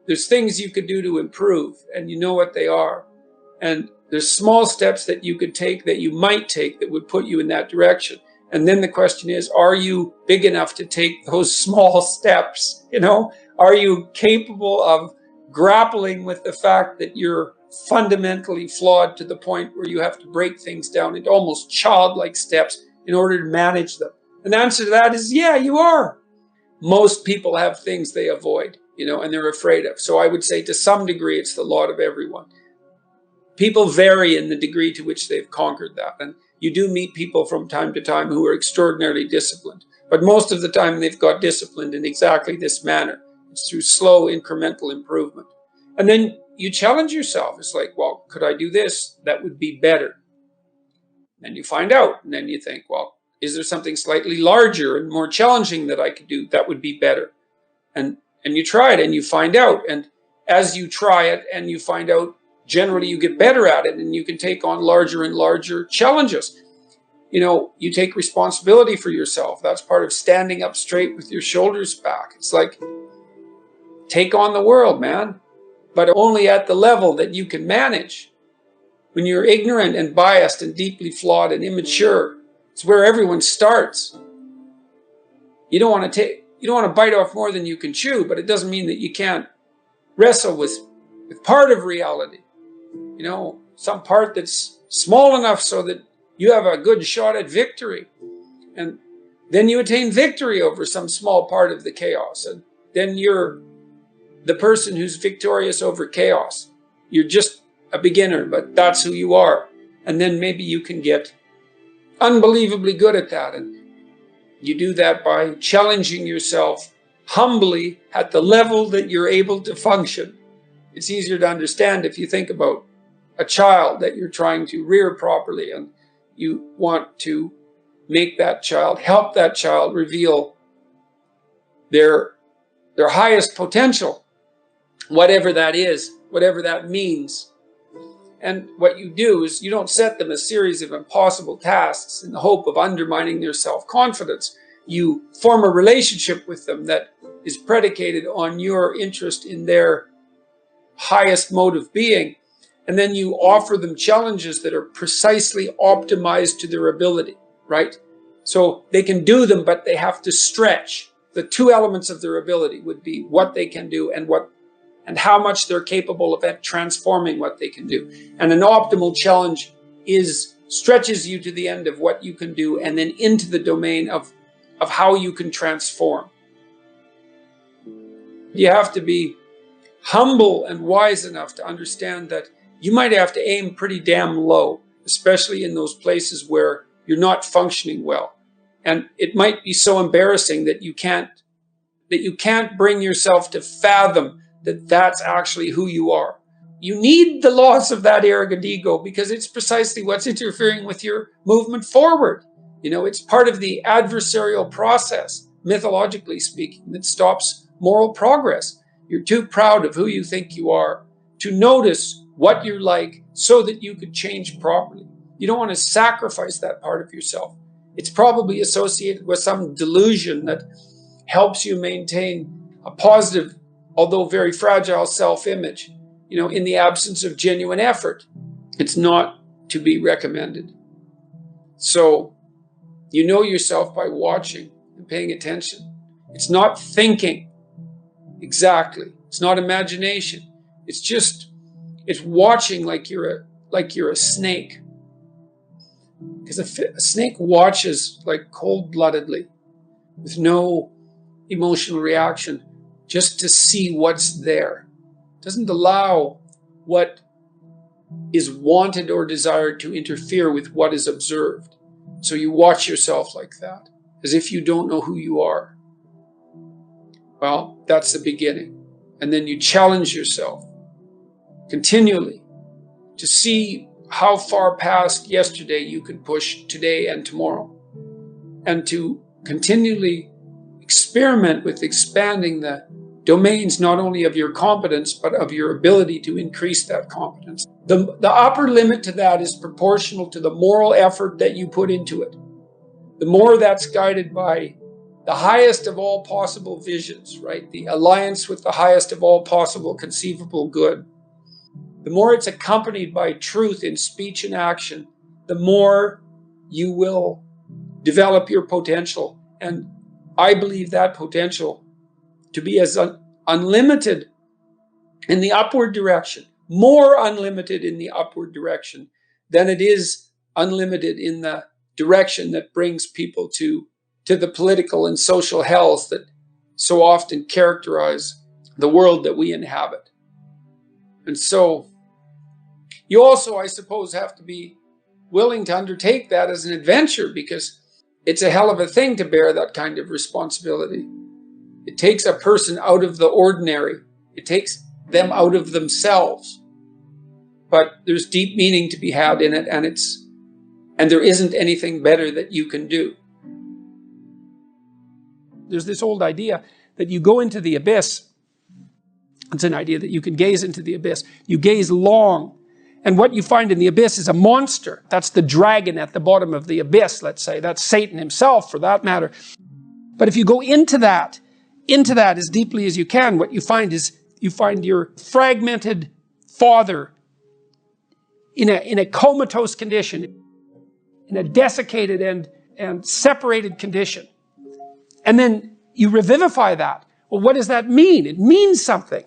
there's things you could do to improve, and you know what they are. And there's small steps that you could take, that you might take, that would put you in that direction. And then the question is, are you big enough to take those small steps? Are you capable of grappling with the fact that you're fundamentally flawed to the point where you have to break things down into almost childlike steps in order to manage them? And the answer to that is, yeah, you are. Most people have things they avoid, and they're afraid of. So I would say to some degree, it's the lot of everyone. People vary in the degree to which they've conquered that. And you do meet people from time to time who are extraordinarily disciplined. But most of the time they've got disciplined in exactly this manner. It's through slow incremental improvement. And then you challenge yourself. It's like, well, could I do this? That would be better. And you find out. And then you think, well, is there something slightly larger and more challenging that I could do? That would be better. And you try it and you find out. And as you try it and you find out, generally you get better at it and you can take on larger and larger challenges. You take responsibility for yourself. That's part of standing up straight with your shoulders back. It's like, take on the world, man, but only at the level that you can manage. When you're ignorant and biased and deeply flawed and immature, it's where everyone starts. You don't want to bite off more than you can chew, but it doesn't mean that you can't wrestle with part of reality. Some part that's small enough so that you have a good shot at victory. And then you attain victory over some small part of the chaos. And then you're the person who's victorious over chaos. You're just a beginner, but that's who you are. And then maybe you can get unbelievably good at that. And you do that by challenging yourself humbly at the level that you're able to function. It's easier to understand if you think about a child that you're trying to rear properly, and you want to make that child, help that child reveal their highest potential, whatever that is, whatever that means. And what you do is you don't set them a series of impossible tasks in the hope of undermining their self-confidence. You form a relationship with them that is predicated on your interest in their highest mode of being. And then you offer them challenges that are precisely optimized to their ability, right? So they can do them, but they have to stretch. The two elements of their ability would be what they can do and how much they're capable of transforming what they can do. And an optimal challenge stretches you to the end of what you can do and then into the domain of how you can transform. You have to be humble and wise enough to understand that you might have to aim pretty damn low, especially in those places where you're not functioning well. And it might be so embarrassing that you can't bring yourself to fathom that that's actually who you are. You need the loss of that arrogant ego because it's precisely what's interfering with your movement forward. It's part of the adversarial process, mythologically speaking, that stops moral progress. You're too proud of who you think you are to notice what you're like so that you could change properly. You don't want to sacrifice that part of yourself. It's probably associated with some delusion that helps you maintain a positive, although very fragile self-image, in the absence of genuine effort. It's not to be recommended. So you know yourself by watching and paying attention. It's not thinking exactly. It's not imagination. It's watching like you're a snake. Because a snake watches like cold-bloodedly with no emotional reaction, just to see what's there. It doesn't allow what is wanted or desired to interfere with what is observed. So you watch yourself like that, as if you don't know who you are. Well, that's the beginning. And then you challenge yourself continually to see how far past yesterday you can push today and tomorrow, and to continually experiment with expanding the domains not only of your competence but of your ability to increase that competence. The upper limit to that is proportional to the moral effort that you put into it. The more that's guided by the highest of all possible visions, right? The alliance with the highest of all possible conceivable good. The more it's accompanied by truth in speech and action, the more you will develop your potential. And I believe that potential to be as unlimited in the upward direction, more unlimited in the upward direction than it is unlimited in the direction that brings people to the political and social hells that so often characterize the world that we inhabit. And so you also, I suppose, have to be willing to undertake that as an adventure, because it's a hell of a thing to bear that kind of responsibility. It takes a person out of the ordinary. It takes them out of themselves. But there's deep meaning to be had in it, and there isn't anything better that you can do. There's this old idea that you go into the abyss. It's an idea that you can gaze into the abyss. You gaze long, and what you find in the abyss is a monster. That's the dragon at the bottom of the abyss, let's say. That's Satan himself, for that matter. But if you go into that as deeply as you can, what you find is you find your fragmented father in a comatose condition, in a desiccated and separated condition. And then you revivify that. Well, what does that mean? It means something.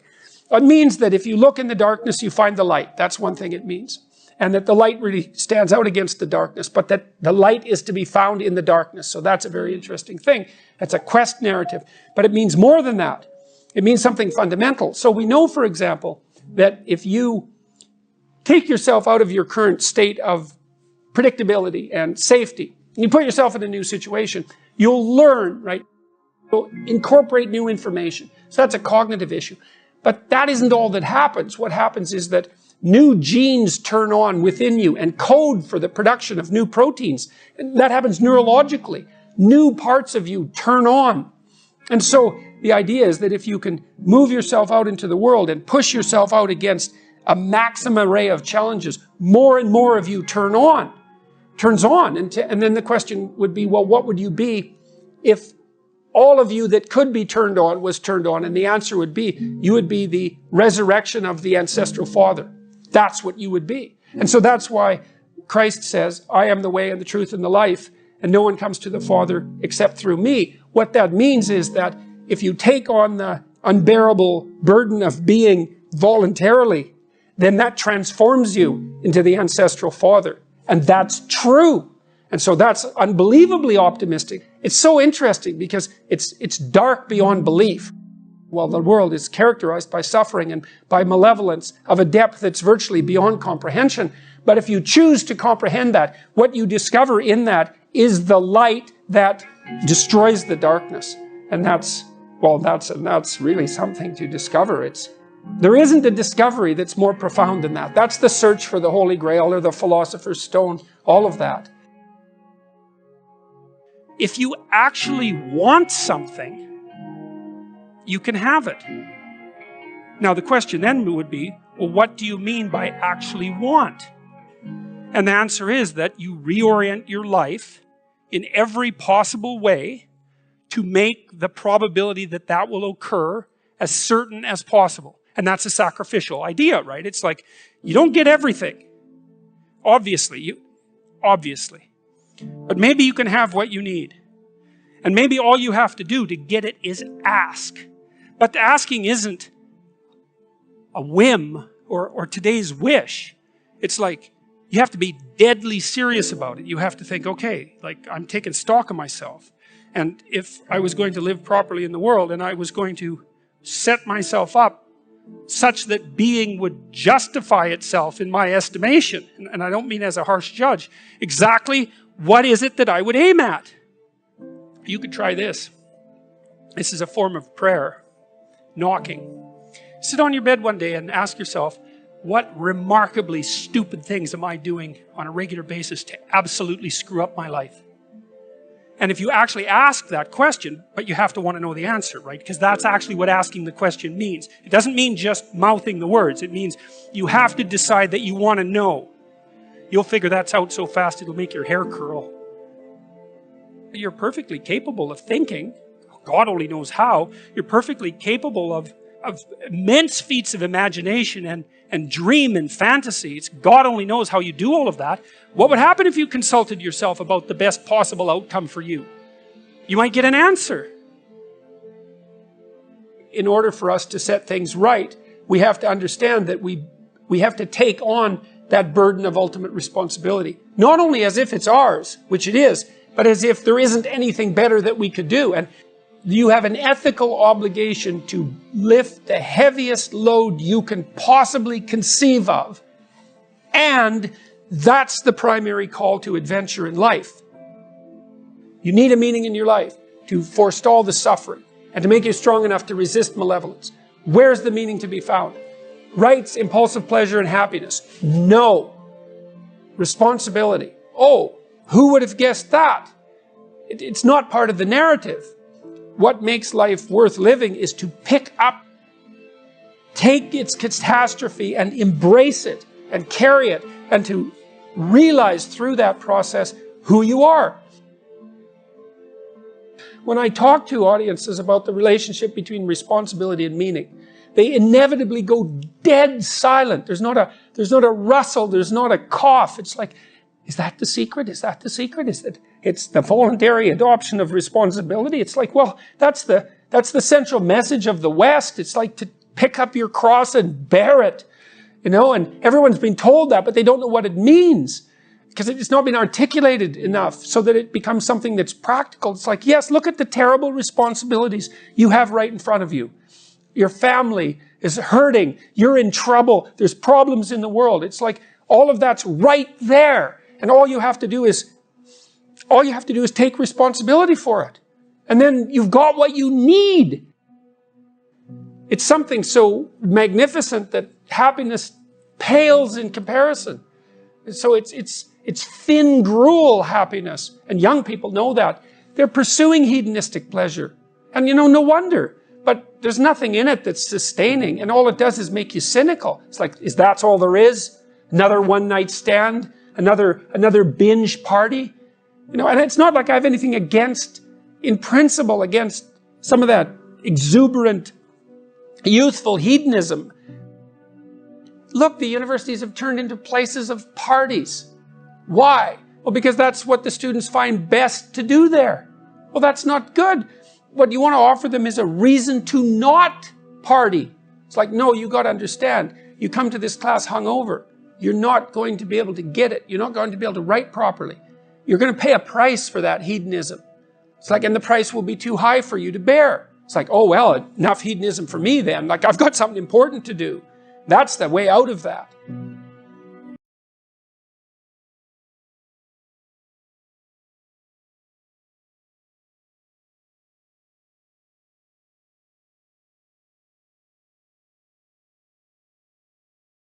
It means that if you look in the darkness, you find the light. That's one thing it means. And that the light really stands out against the darkness, but that the light is to be found in the darkness. So that's a very interesting thing. That's a quest narrative. But it means more than that. It means something fundamental. So we know, for example, that if you take yourself out of your current state of predictability and safety, and you put yourself in a new situation, you'll learn, right? You'll incorporate new information. So that's a cognitive issue. But that isn't all that happens. What happens is that new genes turn on within you and code for the production of new proteins. And that happens neurologically. New parts of you turn on. And so the idea is that if you can move yourself out into the world and push yourself out against a maximum array of challenges, more and more of you turns on. And then the question would be, well, what would you be if all of you that could be turned on was turned on? And the answer would be, you would be the resurrection of the ancestral father. That's what you would be. And so that's why Christ says, I am the way and the truth and the life, and no one comes to the Father except through me. What that means is that if you take on the unbearable burden of being voluntarily, then that transforms you into the ancestral father. And that's true. And so that's unbelievably optimistic. It's so interesting because it's dark beyond belief. Well, the world is characterized by suffering and by malevolence of a depth that's virtually beyond comprehension. But if you choose to comprehend that, what you discover in that is the light that destroys the darkness. And that's really something to discover. There isn't a discovery that's more profound than that. That's the search for the Holy Grail or the Philosopher's Stone, all of that. If you actually want something, you can have it. Now the question then would be, well, what do you mean by actually want? And the answer is that you reorient your life in every possible way to make the probability that that will occur as certain as possible. And that's a sacrificial idea, right? It's like, you don't get everything. Obviously. But maybe you can have what you need. And maybe all you have to do to get it is ask. But the asking isn't a whim or today's wish. It's like, you have to be deadly serious about it. You have to think, okay, like I'm taking stock of myself. And if I was going to live properly in the world and I was going to set myself up such that being would justify itself in my estimation, and I don't mean as a harsh judge, exactly what is it that I would aim at? You could try this. This is a form of prayer, knocking. Sit on your bed one day and ask yourself, what remarkably stupid things am I doing on a regular basis to absolutely screw up my life? And if you actually ask that question, but you have to want to know the answer, right? Because that's actually what asking the question means. It doesn't mean just mouthing the words. It means you have to decide that you want to know. You'll figure that's out so fast it'll make your hair curl. You're perfectly capable of thinking. God only knows how. You're perfectly capable of immense feats of imagination and dream and fantasy. It's God only knows how you do all of that. What would happen if you consulted yourself about the best possible outcome for you? You might get an answer. In order for us to set things right, we have to understand that we have to take on that burden of ultimate responsibility. Not only as if it's ours, which it is, but as if there isn't anything better that we could do. And you have an ethical obligation to lift the heaviest load you can possibly conceive of. And that's the primary call to adventure in life. You need a meaning in your life to forestall the suffering and to make you strong enough to resist malevolence. Where's the meaning to be found? Rights, impulsive pleasure, and happiness? No. Responsibility? Oh, who would have guessed that? It's not part of the narrative. What makes life worth living is to pick up, take its catastrophe and embrace it and carry it, and to realize through that process who you are. When I talk to audiences about the relationship between responsibility and meaning, they inevitably go dead silent. There's not a rustle, there's not a cough. It's like, is that the secret? Is that the secret? It's the voluntary adoption of responsibility? It's like, well, that's the central message of the West. It's like to pick up your cross and bear it, and everyone's been told that, but they don't know what it means because it's not been articulated enough so that it becomes something that's practical. It's like, yes, look at the terrible responsibilities you have right in front of you. Your family is hurting. You're in trouble. There's problems in the world. It's like all of that's right there. And all you have to do is take responsibility for it. And then you've got what you need. It's something so magnificent that happiness pales in comparison. So it's thin gruel happiness. And young people know that. They're pursuing hedonistic pleasure. And no wonder. But there's nothing in it that's sustaining. And all it does is make you cynical. It's like, that's all there is? Another one-night stand? Another binge party? And it's not like I have anything in principle, against some of that exuberant, youthful hedonism. Look, the universities have turned into places of parties. Why? Well, because that's what the students find best to do there. Well, that's not good. What you want to offer them is a reason to not party. It's like, no, you got to understand. You come to this class hungover. You're not going to be able to get it. You're not going to be able to write properly. You're going to pay a price for that hedonism. It's like, and the price will be too high for you to bear. It's like, oh, well, enough hedonism for me then. Like, I've got something important to do. That's the way out of that.